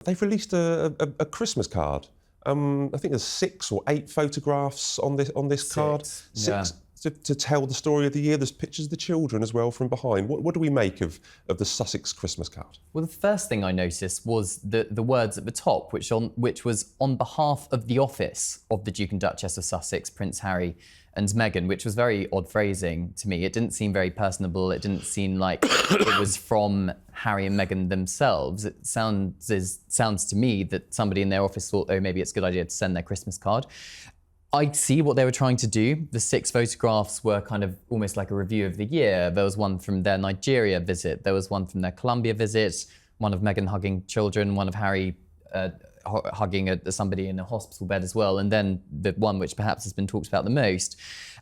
They've released a Christmas card. I think there's 6 or 8 photographs on this card. Six to tell the story of the year. There's pictures of the children as well from behind. What do we make of the Sussex Christmas card? Well, the first thing I noticed was the words at the top, which was on behalf of the office of the Duke and Duchess of Sussex, Prince Harry and Meghan, which was very odd phrasing to me. It didn't seem very personable. It didn't seem like it was from Harry and Meghan themselves. It sounds to me that somebody in their office thought, oh, maybe it's a good idea to send their Christmas card. I see what they were trying to do. The 6 photographs were kind of almost like a review of the year. There was one from their Nigeria visit. There was one from their Colombia visit, one of Meghan hugging children, one of Harry hugging somebody in a hospital bed as well, and then the one which perhaps has been talked about the most,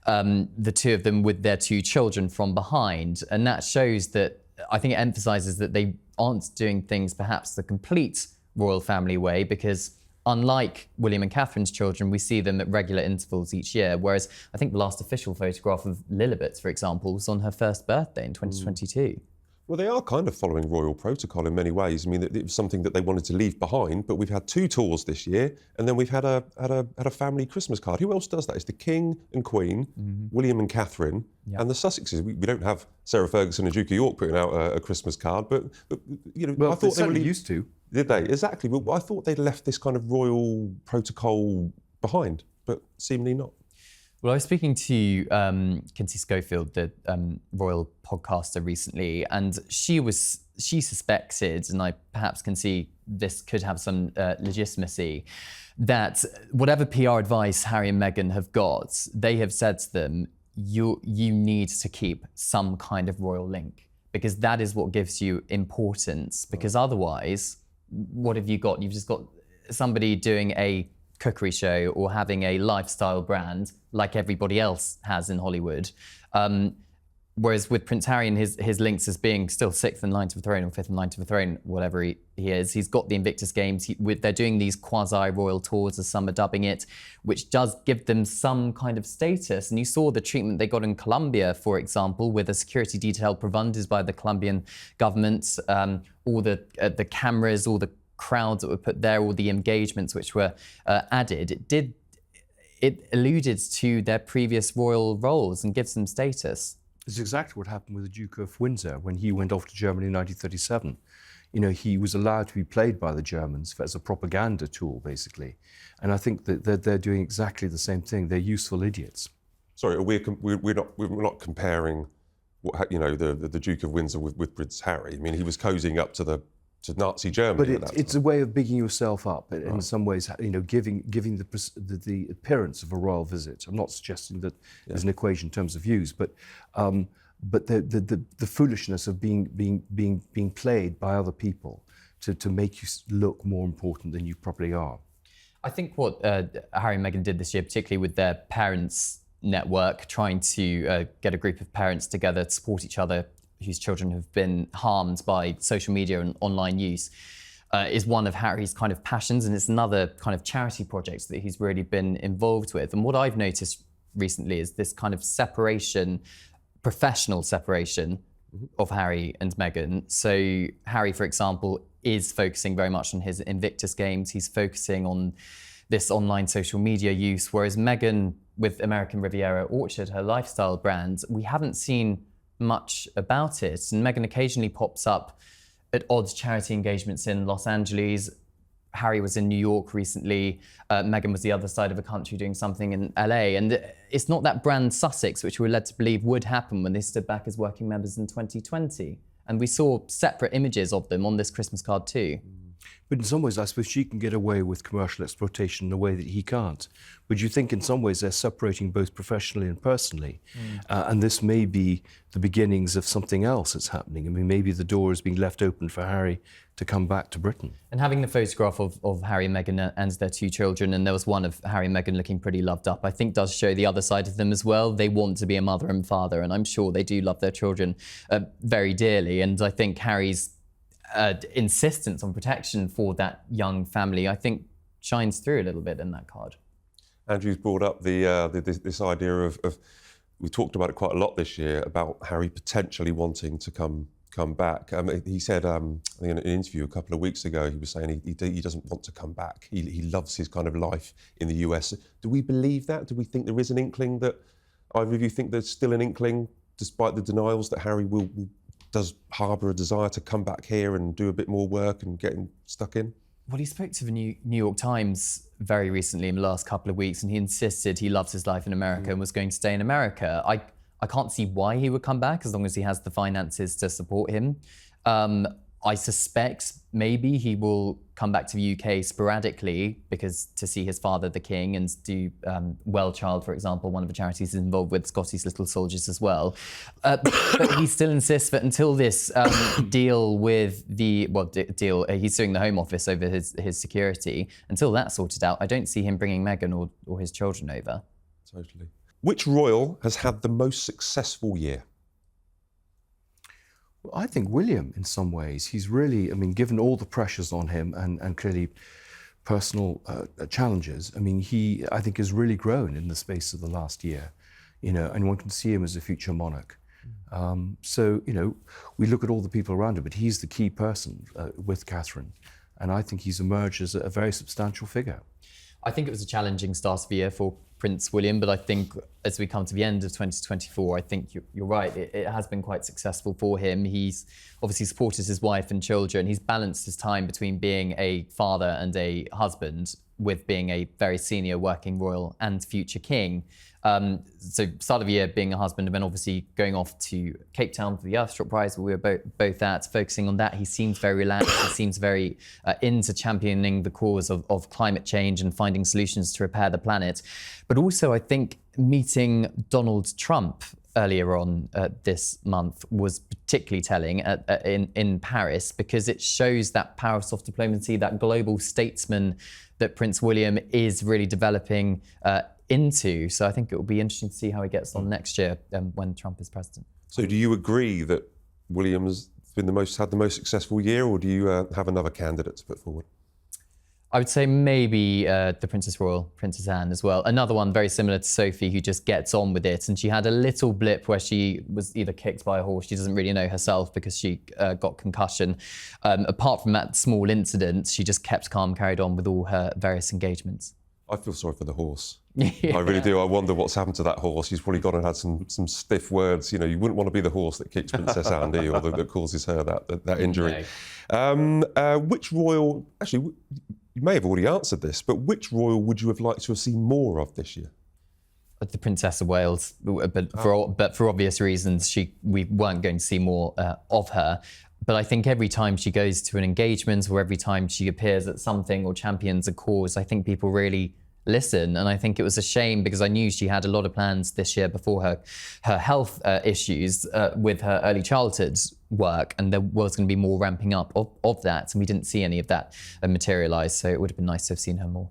the 2 of them with their 2 children from behind. And that shows that, I think it emphasises that they aren't doing things perhaps the complete royal family way, because unlike William and Catherine's children, we see them at regular intervals each year, whereas I think the last official photograph of Lilibet, for example, was on her first birthday in 2022. Well, they are kind of following royal protocol in many ways. I mean, it was something that they wanted to leave behind, but we've had 2 tours this year, and then we've had a family Christmas card. Who else does that? It's the King and Queen, William and Catherine, and the Sussexes. We don't have Sarah Ferguson and Duke of York putting out a Christmas card, but you know, well, I thought they certainly used to. Did they? Exactly. Well, I thought they'd left this kind of royal protocol behind, but seemingly not. Well, I was speaking to Kinsey Schofield, the royal podcaster, recently, and she suspected, and I perhaps can see this could have some legitimacy, that whatever PR advice Harry and Meghan have got, they have said to them, you need to keep some kind of royal link, because that is what gives you importance. Because otherwise, what have you got? You've just got somebody doing a cookery show or having a lifestyle brand like everybody else has in Hollywood. Whereas with Prince Harry and his links as being still 6th in line to the throne or 5th in line to the throne, whatever he is, he's got the Invictus Games. They're doing these quasi-royal tours, as some are dubbing it, which does give them some kind of status. And you saw the treatment they got in Colombia, for example, with a security detail provided by the Colombian government, all the cameras, all the crowds that were put there, all the engagements which were added. It alluded to their previous royal roles and gives them status. It's exactly what happened with the Duke of Windsor when he went off to Germany in 1937. You know, he was allowed to be played by the Germans as a propaganda tool, basically. And I think that they're doing exactly the same thing. They're useful idiots. Sorry, we're not comparing, the Duke of Windsor with Prince Harry. I mean, he was cozying up to Nazi Germany. But it's a way of bigging yourself up in some ways, giving the appearance of a royal visit. I'm not suggesting that there's an equation in terms of views, but the foolishness of being played by other people to make you look more important than you probably are. I think what Harry and Meghan did this year, particularly with their parents' network, trying to get a group of parents together to support each other whose children have been harmed by social media and online use, is one of Harry's kind of passions, and it's another kind of charity project that he's really been involved with. And what I've noticed recently is this kind of separation, professional separation of Harry and Meghan. So Harry, for example, is focusing very much on his Invictus Games. He's focusing on this online social media use, whereas Meghan, with American Riviera Orchard, her lifestyle brand, we haven't seen much about it. And Meghan occasionally pops up at odd charity engagements in Los Angeles. Harry was in New York recently. Meghan was the other side of the country doing something in LA. And it's not that brand Sussex, which we were led to believe would happen when they stood back as working members in 2020. And we saw separate images of them on this Christmas card too. But in some ways, I suppose she can get away with commercial exploitation in a way that he can't. But you think in some ways they're separating both professionally and personally. And this may be the beginnings of something else that's happening. I mean, maybe the door is being left open for Harry to come back to Britain. And having the photograph of Harry and Meghan and their 2 children, and there was one of Harry and Meghan looking pretty loved up, I think does show the other side of them as well. They want to be a mother and father, and I'm sure they do love their children very dearly. And I think Harry's insistence on protection for that young family, I think, shines through a little bit in that card. Andrew's brought up this idea of we talked about it quite a lot this year, about Harry potentially wanting to come come back. He said, I think in an interview a couple of weeks ago, he was saying he doesn't want to come back. He loves his kind of life in the US. Do we believe that? Do we think there is an inkling that, either of you think there's still an inkling, despite the denials, that Harry does harbour a desire to come back here and do a bit more work and get stuck in? Well, he spoke to the New York Times very recently in the last couple of weeks, and he insisted he loves his life in America and was going to stay in America. I can't see why he would come back as long as he has the finances to support him. I suspect maybe he will come back to the UK sporadically because to see his father, the King, and do Well Child, for example, one of the charities is involved with Scotty's Little Soldiers as well. But he still insists that until this deal with he's suing the Home Office over his security. Until that's sorted out, I don't see him bringing Meghan or his children over. Totally. Which royal has had the most successful year? Well, I think William, in some ways, he's really, I mean, given all the pressures on him and clearly personal challenges, I mean, he, I think, has really grown in the space of the last year, you know, and one can see him as a future monarch. So, you know, we look at all the people around him, but he's the key person with Catherine, and I think he's emerged as a very substantial figure. I think it was a challenging start of the year for Prince William, but I think as we come to the end of 2024, I think you're right, it has been quite successful for him. He's obviously supported his wife and children. He's balanced his time between being a father and a husband with being a very senior working royal and future king. So start of the year being a husband and then obviously going off to Cape Town for the Earthshot Prize, where we were both at, focusing on that. He seems very relaxed. He seems very into championing the cause of climate change and finding solutions to repair the planet. But also I think meeting Donald Trump earlier on this month was particularly telling in Paris, because it shows that power of soft diplomacy, that global statesman that Prince William is really developing into. So I think it will be interesting to see how he gets on next year when Trump is president. So do you agree that William's had the most successful year, or do you have another candidate to put forward? I would say maybe the Princess Royal, Princess Anne as well. Another one very similar to Sophie, who just gets on with it. And she had a little blip where she was either kicked by a horse, she doesn't really know herself because she got concussion. Apart from that small incident, she just kept calm, carried on with all her various engagements. I feel sorry for the horse. Yeah. I really do. I wonder what's happened to that horse. He's probably gone and had some stiff words. You know, you wouldn't want to be the horse that kicks Princess Anne, do you, or that causes her that injury. No. Which royal, actually, you may have already answered this, but which royal would you have liked to have seen more of this year? The Princess of Wales, but for obvious reasons, we weren't going to see more of her. But I think every time she goes to an engagement or every time she appears at something or champions a cause, I think people really listen. And I think it was a shame because I knew she had a lot of plans this year before her health issues with her early childhood work, and there was going to be more ramping up of that, and we didn't see any of that materialise, so it would have been nice to have seen her more.